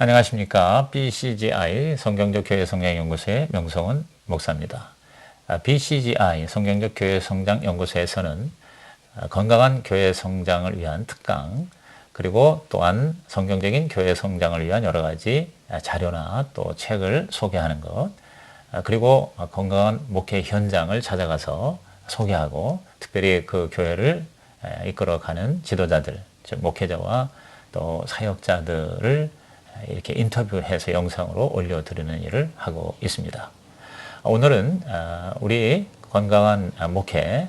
안녕하십니까. BCGI 성경적 교회 성장 연구소의 명성은 목사입니다. BCGI 성경적 교회 성장 연구소에서는 건강한 교회 성장을 위한 특강, 그리고 또한 성경적인 교회 성장을 위한 여러 가지 자료나 또 책을 소개하는 것, 그리고 건강한 목회 현장을 찾아가서 소개하고, 특별히 그 교회를 이끌어가는 지도자들, 즉 목회자와 또 사역자들을 이렇게 인터뷰해서 영상으로 올려드리는 일을 하고 있습니다. 오늘은 우리 건강한 목회,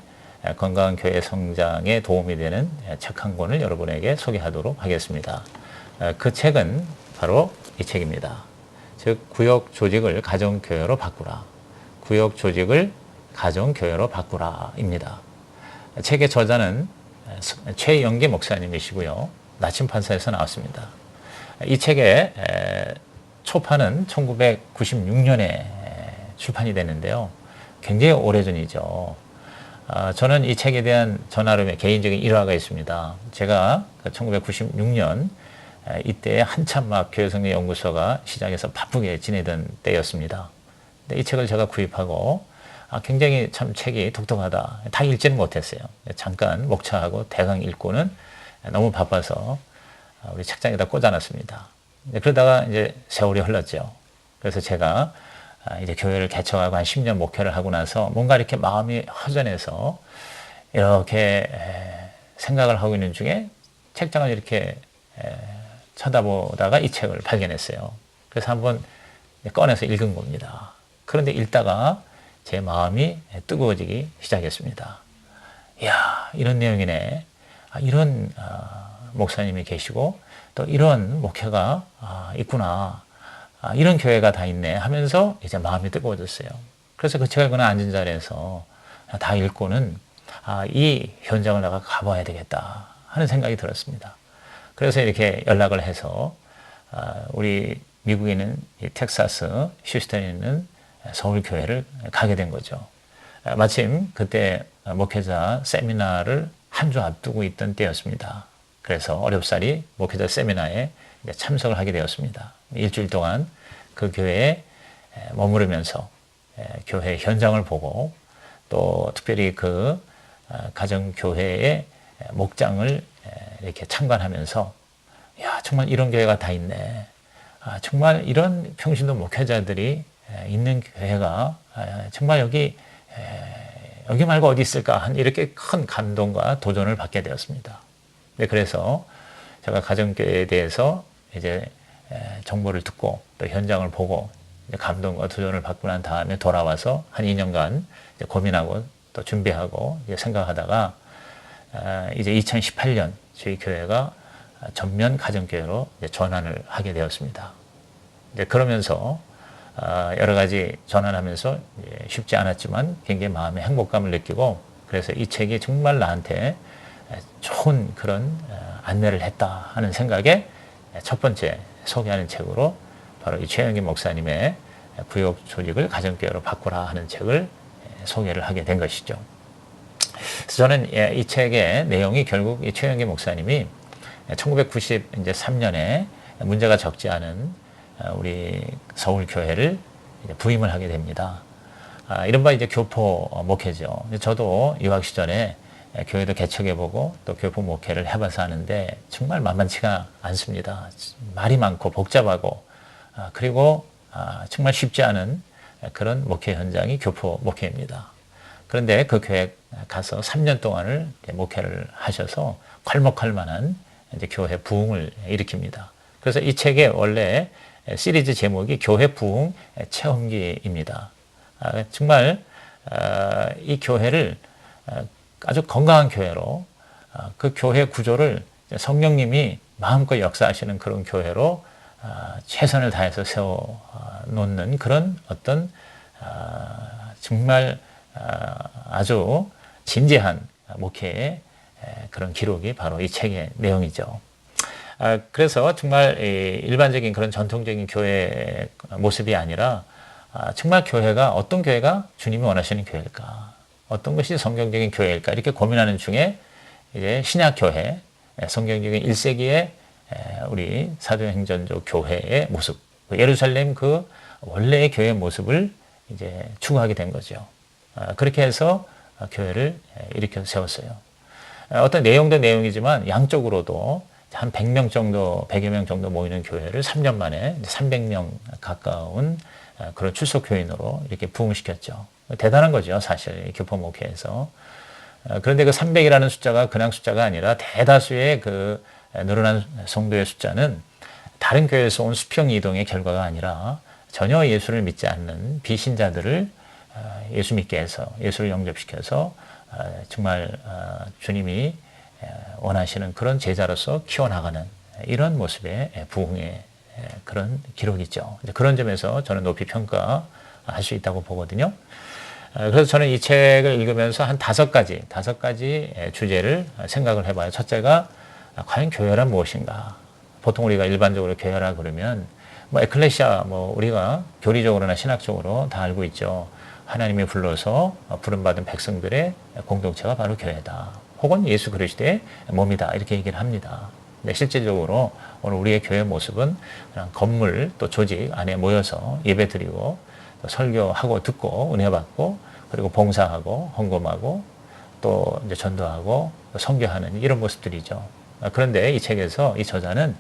건강한 교회 성장에 도움이 되는 책 한 권을 여러분에게 소개하도록 하겠습니다. 그 책은 바로 이 책입니다. 즉, 구역 조직을 가정교회로 바꾸라. 구역 조직을 가정교회로 바꾸라입니다. 책의 저자는 최영기 목사님이시고요. 나침판사에서 나왔습니다. 이 책의 초판은 1996년에 출판이 됐는데요. 굉장히 오래전이죠. 저는 이 책에 대한 저 나름의 개인적인 일화가 있습니다. 제가 1996년 이때 한참 막 교회성장 연구소가 시작해서 바쁘게 지내던 때였습니다. 근데 이 책을 제가 구입하고 굉장히 참 책이 독특하다. 다 읽지는 못했어요. 잠깐 목차하고 대강 읽고는 너무 바빠서 우리 책장에다 꽂아놨습니다. 그러다가 이제 세월이 흘렀죠. 그래서 제가 이제 교회를 개척하고 한 10년 목회를 하고 나서 뭔가 이렇게 마음이 허전해서 이렇게 생각을 하고 있는 중에 책장을 이렇게 쳐다보다가 이 책을 발견했어요. 그래서 한번 꺼내서 읽은 겁니다. 그런데 읽다가 제 마음이 뜨거워지기 시작했습니다. 이야, 이런 내용이네. 이런 목사님이 계시고 또 이런 목회가 있구나. 이런 교회가 다 있네 하면서 이제 마음이 뜨거워졌어요. 그래서 그 책을 그냥 앉은 자리에서 다 읽고는 이 현장을 내가 가봐야 되겠다 하는 생각이 들었습니다. 그래서 이렇게 연락을 해서 우리 미국에 있는 텍사스 휴스턴에 있는 서울교회를 가게 된 거죠. 마침 그때 목회자 세미나를 한 주 앞두고 있던 때였습니다. 그래서 어렵사리 목회자 세미나에 참석을 하게 되었습니다. 일주일 동안 그 교회에 머무르면서 교회 현장을 보고, 또 특별히 그 가정교회의 목장을 이렇게 참관하면서, 야, 정말 이런 교회가 다 있네. 정말 이런 평신도 목회자들이 있는 교회가 정말 여기 말고 어디 있을까 한 이렇게 큰 감동과 도전을 받게 되었습니다. 네, 그래서 제가 가정교회에 대해서 이제 정보를 듣고 또 현장을 보고 감동과 도전을 받고 난 다음에 돌아와서 한 2년간 이제 고민하고 또 준비하고 이제 생각하다가 이제 2018년 저희 교회가 전면 가정교회로 이제 전환을 하게 되었습니다. 이제 그러면서 여러 가지 전환하면서 쉽지 않았지만 굉장히 마음의 행복감을 느끼고, 그래서 이 책이 정말 나한테 좋은 그런 안내를 했다 하는 생각에 첫 번째 소개하는 책으로 바로 이 최영기 목사님의 구역 조직을 가정교회로 바꾸라 하는 책을 소개를 하게 된 것이죠. 그래서 저는 이 책의 내용이 결국 이 최영기 목사님이 1993년에 문제가 적지 않은 우리 서울교회를 부임을 하게 됩니다. 이른바 이제 교포 목회죠. 저도 유학 시절에 교회도 개척해보고 또 교포 목회를 해봐서 하는데 정말 만만치가 않습니다. 말이 많고 복잡하고 그리고 정말 쉽지 않은 그런 목회 현장이 교포 목회입니다. 그런데 그 교회 가서 3년 동안을 목회를 하셔서 콸목할 만한 이제 교회 부흥을 일으킵니다. 그래서 이 책의 원래 시리즈 제목이 교회 부흥 체험기입니다. 정말 이 교회를 아주 건강한 교회로, 그 교회 구조를 성령님이 마음껏 역사하시는 그런 교회로 최선을 다해서 세워 놓는 그런 어떤 정말 아주 진지한 목회의 그런 기록이 바로 이 책의 내용이죠. 그래서 정말 일반적인 그런 전통적인 교회 모습이 아니라 정말 교회가 어떤 교회가 주님이 원하시는 교회일까? 어떤 것이 성경적인 교회일까? 이렇게 고민하는 중에 이제 신약교회, 성경적인 1세기의 우리 사도행전적 교회의 모습, 예루살렘 그 원래의 교회의 모습을 이제 추구하게 된 거죠. 그렇게 해서 교회를 일으켜 세웠어요. 어떤 내용도 내용이지만 양쪽으로도 한 100명 정도, 100여 명 정도 모이는 교회를 3년 만에 300명 가까운 그런 출석 교인으로 이렇게 부흥시켰죠. 대단한 거죠, 사실 교포 목회에서. 그런데 그 300이라는 숫자가 그냥 숫자가 아니라 대다수의 그 늘어난 성도의 숫자는 다른 교회에서 온 수평 이동의 결과가 아니라 전혀 예수를 믿지 않는 비신자들을 예수 믿게 해서 예수를 영접시켜서 정말 주님이 원하시는 그런 제자로서 키워나가는 이런 모습의 부흥의 그런 기록이죠. 그런 점에서 저는 높이 평가할 수 있다고 보거든요. 그래서 저는 이 책을 읽으면서 한 다섯 가지 주제를 생각을 해봐요. 첫째가 과연 교회란 무엇인가? 보통 우리가 일반적으로 교회라 그러면 뭐 에클레시아, 뭐 우리가 교리적으로나 신학적으로 다 알고 있죠. 하나님이 불러서 부름받은 백성들의 공동체가 바로 교회다. 혹은 예수 그리스도의 몸이다. 이렇게 얘기를 합니다. 근데 실제적으로 오늘 우리의 교회 모습은 그냥 건물 또 조직 안에 모여서 예배 드리고 또 설교하고 듣고 은혜 받고 그리고 봉사하고 헌금하고 또 이제 전도하고 또 선교하는 이런 모습들이죠. 그런데 이 책에서 이 저자는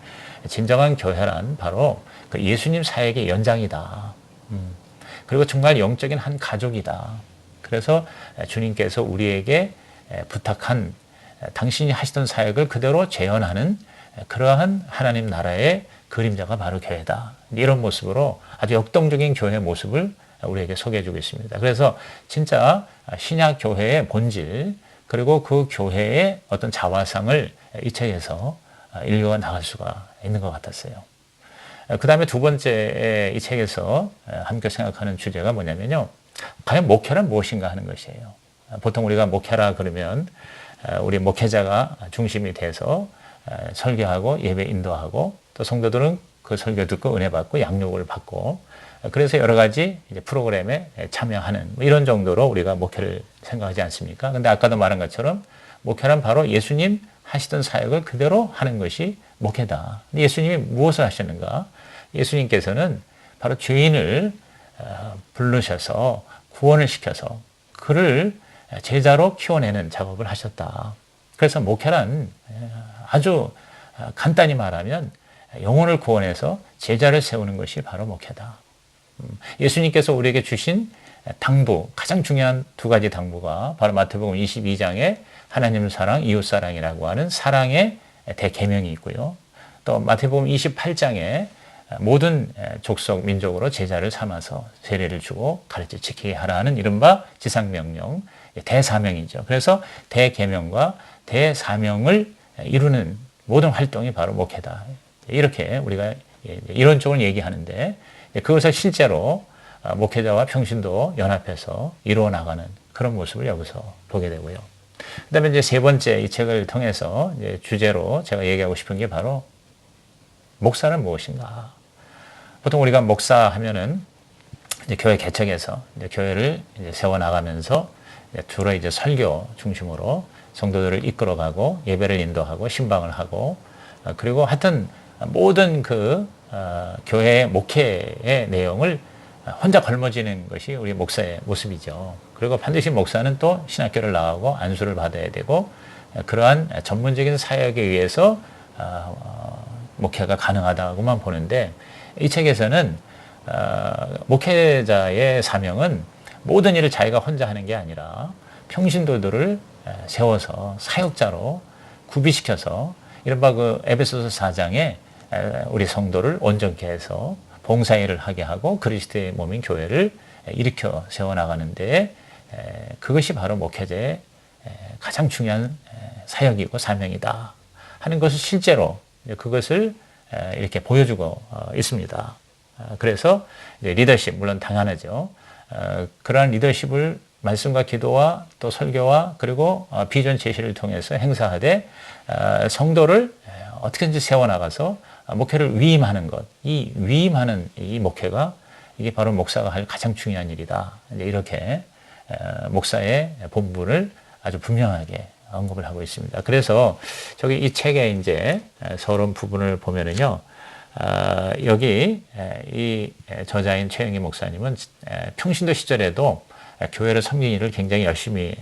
진정한 교회란 바로 그 예수님 사역의 연장이다. 그리고 정말 영적인 한 가족이다. 그래서 주님께서 우리에게 부탁한 당신이 하시던 사역을 그대로 재현하는 그러한 하나님 나라의 그림자가 바로 교회다. 이런 모습으로 아주 역동적인 교회의 모습을 우리에게 소개해 주고 있습니다. 그래서 진짜 신약 교회의 본질 그리고 그 교회의 어떤 자화상을 이 책에서 읽어 나갈 수가 있는 것 같았어요. 그 다음에 두 번째 이 책에서 함께 생각하는 주제가 뭐냐면요. 과연 목회란 무엇인가 하는 것이에요. 보통 우리가 목회라 그러면 우리 목회자가 중심이 돼서 설교하고 예배 인도하고 또 성도들은 그 설교 듣고 은혜 받고 양육을 받고 그래서 여러 가지 이제 프로그램에 참여하는 이런 정도로 우리가 목회를 생각하지 않습니까? 근데 아까도 말한 것처럼 목회란 바로 예수님 하시던 사역을 그대로 하는 것이 목회다. 예수님이 무엇을 하셨는가? 예수님께서는 바로 죄인을 부르셔서 구원을 시켜서 그를 제자로 키워내는 작업을 하셨다. 그래서 목회란 아주 간단히 말하면 영혼을 구원해서 제자를 세우는 것이 바로 목회다. 예수님께서 우리에게 주신 당부, 가장 중요한 두 가지 당부가 바로 마태복음 22장에 하나님 사랑, 이웃 사랑이라고 하는 사랑의 대계명이 있고요. 또 마태복음 28장에 모든 족속 민족으로 제자를 삼아서 세례를 주고 가르쳐 지키게 하라는 이른바 지상명령, 대사명이죠. 그래서 대계명과 대사명을 이루는 모든 활동이 바로 목회다. 이렇게 우리가 이론적으로 얘기하는데 그것을 실제로 목회자와 평신도 연합해서 이루어 나가는 그런 모습을 여기서 보게 되고요. 그다음에 이제 세 번째 이 책을 통해서 이제 주제로 제가 얘기하고 싶은 게 바로 목사는 무엇인가? 보통 우리가 목사하면은 이제 교회 개척에서 이제 교회를 이제 세워 나가면서 주로 이제 설교 중심으로 성도들을 이끌어가고 예배를 인도하고 신방을 하고 그리고 하여튼 모든 그 교회의 목회의 내용을 혼자 걸머지는 것이 우리 목사의 모습이죠. 그리고 반드시 목사는 또 신학교를 나가고 안수를 받아야 되고 그러한 전문적인 사역에 의해서 목회가 가능하다고만 보는데 이 책에서는 목회자의 사명은 모든 일을 자기가 혼자 하는 게 아니라 평신도들을 세워서 사역자로 구비시켜서 이른바 그 에베소서 4장에 우리 성도를 온전케 해서 봉사일을 하게 하고 그리스도의 몸인 교회를 일으켜 세워나가는데 그것이 바로 목회자의 가장 중요한 사역이고 사명이다 하는 것을 실제로 그것을 이렇게 보여주고 있습니다. 그래서 리더십 물론 당연하죠. 그러한 리더십을 말씀과 기도와 또 설교와 그리고 비전 제시를 통해서 행사하되 성도를 어떻게든지 세워나가서 목회를 위임하는 것, 이 위임하는 이 목회가 이게 바로 목사가 할 가장 중요한 일이다. 이제 이렇게 목사의 본분을 아주 분명하게 언급을 하고 있습니다. 그래서 저기 이 책에 이제 서론 부분을 보면은요, 여기 이 저자인 최영희 목사님은 평신도 시절에도 교회를 섬기는 일을 굉장히 열심히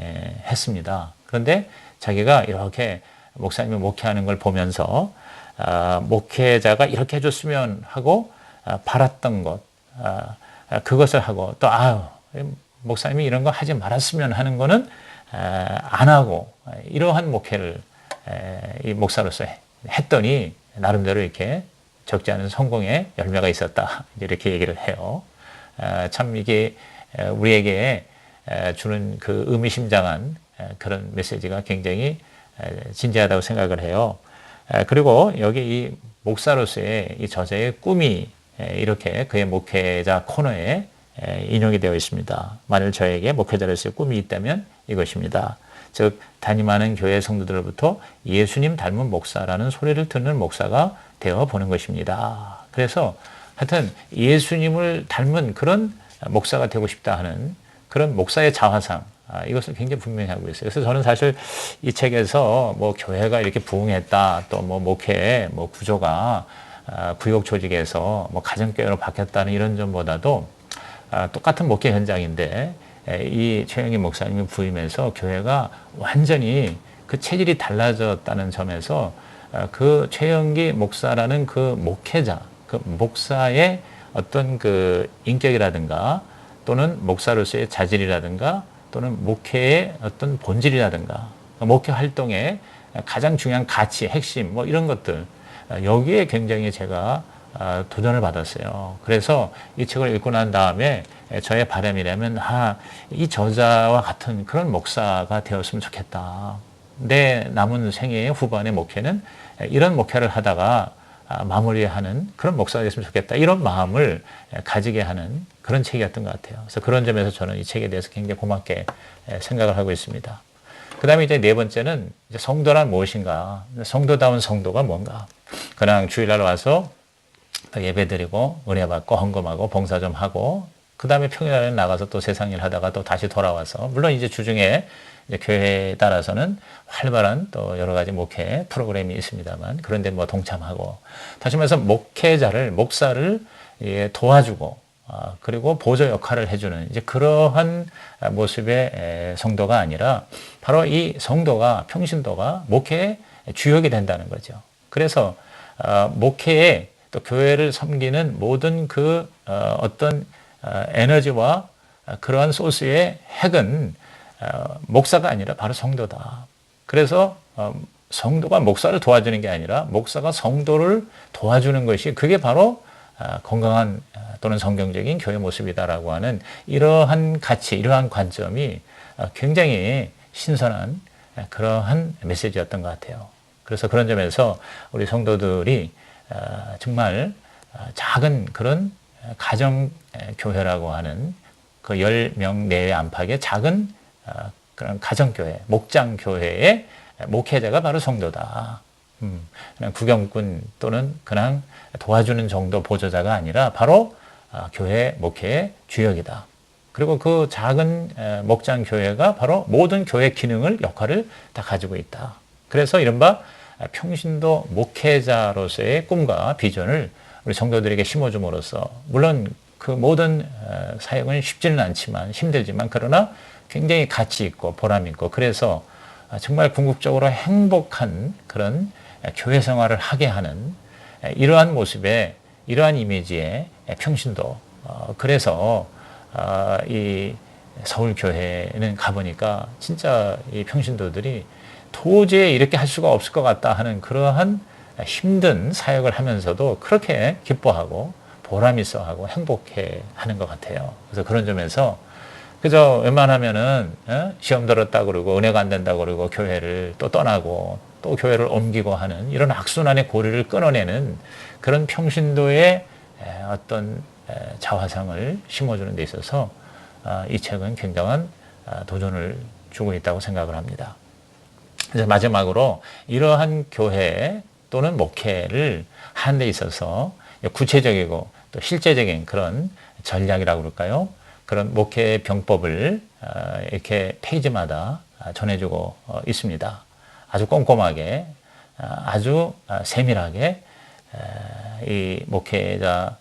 했습니다. 그런데 자기가 이렇게 목사님이 목회하는 걸 보면서 목회자가 이렇게 해줬으면 하고 바랐던 것, 그것을 하고 또 목사님이 이런 거 하지 말았으면 하는 거는 안 하고 이러한 목회를 이 목사로서 했더니 나름대로 이렇게 적지 않은 성공의 열매가 있었다, 이렇게 얘기를 해요. 참 이게 우리에게 주는 그 의미심장한 그런 메시지가 굉장히 진지하다고 생각을 해요. 그리고 여기 이 목사로서의 이 저자의 꿈이 이렇게 그의 목회자 코너에 인용이 되어 있습니다. 만일 저에게 목회자로서의 꿈이 있다면 이것입니다. 즉 담임하는 교회 성도들로부터 예수님 닮은 목사라는 소리를 듣는 목사가 되어 보는 것입니다. 그래서 하여튼 예수님을 닮은 그런 목사가 되고 싶다 하는 그런 목사의 자화상, 이것을 굉장히 분명히 하고 있어요. 그래서 저는 사실 이 책에서 뭐 교회가 이렇게 부흥했다, 또 뭐 목회 뭐 구조가 구역 조직에서 뭐 가정교회로 바뀌었다는 이런 점보다도 똑같은 목회 현장인데 이 최영희 목사님이 부임해서 교회가 완전히 그 체질이 달라졌다는 점에서 그 최영희 목사라는 그 목회자, 그 목사의 어떤 그 인격이라든가 또는 목사로서의 자질이라든가 또는 목회의 어떤 본질이라든가 목회 활동의 가장 중요한 가치, 핵심 뭐 이런 것들, 여기에 굉장히 제가 도전을 받았어요. 그래서 이 책을 읽고 난 다음에 저의 바람이라면 이 저자와 같은 그런 목사가 되었으면 좋겠다. 내 남은 생애의 후반의 목회는 이런 목회를 하다가 마무리하는 그런 목사가 됐으면 좋겠다, 이런 마음을 가지게 하는 그런 책이었던 것 같아요. 그래서 그런 점에서 저는 이 책에 대해서 굉장히 고맙게 생각을 하고 있습니다. 그 다음에 이제 네 번째는 이제 성도란 무엇인가, 성도다운 성도가 뭔가. 그냥 주일날 와서 예배드리고 은혜 받고 헌금하고 봉사 좀 하고 그 다음에 평일날에 나가서 또 세상 일 하다가 또 다시 돌아와서, 물론 이제 주중에 이제 교회에 따라서는 활발한 또 여러 가지 목회 프로그램이 있습니다만, 그런데 뭐 동참하고, 다시 말해서 목사를 도와주고 그리고 보조 역할을 해주는 이제 그러한 모습의 성도가 아니라 바로 이 성도가, 평신도가 목회의 주역이 된다는 거죠. 그래서 목회에 또 교회를 섬기는 모든 그 어떤 에너지와 그러한 소스의 핵은 목사가 아니라 바로 성도다. 그래서 성도가 목사를 도와주는 게 아니라 목사가 성도를 도와주는 것이, 그게 바로 건강한 또는 성경적인 교회 모습이다라고 하는 이러한 가치, 이러한 관점이 굉장히 신선한 그러한 메시지였던 것 같아요. 그래서 그런 점에서 우리 성도들이 정말 작은 그런 가정교회라고 하는 그 10명 내외 안팎의 작은 그런 가정교회, 목장교회의 목회자가 바로 성도다. 그냥 구경꾼 또는 그냥 도와주는 정도 보조자가 아니라 바로 교회 목회의 주역이다. 그리고 그 작은 목장교회가 바로 모든 교회 기능을, 역할을 다 가지고 있다. 그래서 이른바 평신도 목회자로서의 꿈과 비전을 우리 성도들에게 심어줌으로써, 물론 그 모든 사역은 쉽지는 않지만, 힘들지만, 그러나 굉장히 가치 있고 보람 있고, 그래서 정말 궁극적으로 행복한 그런 교회 생활을 하게 하는 이러한 모습의, 이러한 이미지의 평신도. 그래서 이 서울교회는 가보니까 진짜 이 평신도들이 도저히 이렇게 할 수가 없을 것 같다 하는 그러한 힘든 사역을 하면서도 그렇게 기뻐하고 보람 있어 하고 행복해 하는 것 같아요. 그래서 그런 점에서 그저 웬만하면은 시험 들었다 그러고 은혜가 안 된다 그러고 교회를 또 떠나고 또 교회를 옮기고 하는 이런 악순환의 고리를 끊어내는 그런 평신도의 어떤 자화상을 심어주는 데 있어서 이 책은 굉장한 도전을 주고 있다고 생각을 합니다. 이제 마지막으로 이러한 교회 또는 목회를 하는 데 있어서 구체적이고 또 실제적인 그런 전략이라고 그럴까요? 그런 목회 병법을 이렇게 페이지마다 전해주고 있습니다. 아주 꼼꼼하게, 아주 세밀하게 이 목회자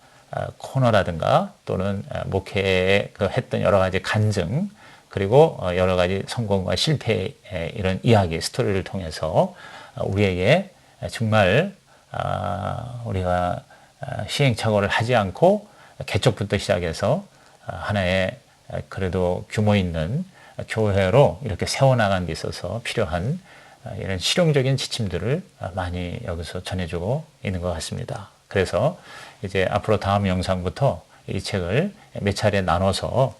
코너라든가 또는 목회에 했던 여러 가지 간증, 그리고 여러 가지 성공과 실패의 이런 이야기, 스토리를 통해서 우리에게 정말 우리가 시행착오를 하지 않고 개척부터 시작해서 하나의 그래도 규모 있는 교회로 이렇게 세워나가는 데 있어서 필요한 이런 실용적인 지침들을 많이 여기서 전해주고 있는 것 같습니다. 그래서 이제 앞으로 다음 영상부터 이 책을 몇 차례 나눠서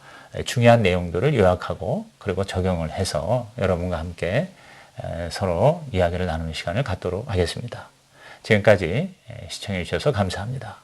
중요한 내용들을 요약하고 그리고 적용을 해서 여러분과 함께 서로 이야기를 나누는 시간을 갖도록 하겠습니다. 지금까지 시청해 주셔서 감사합니다.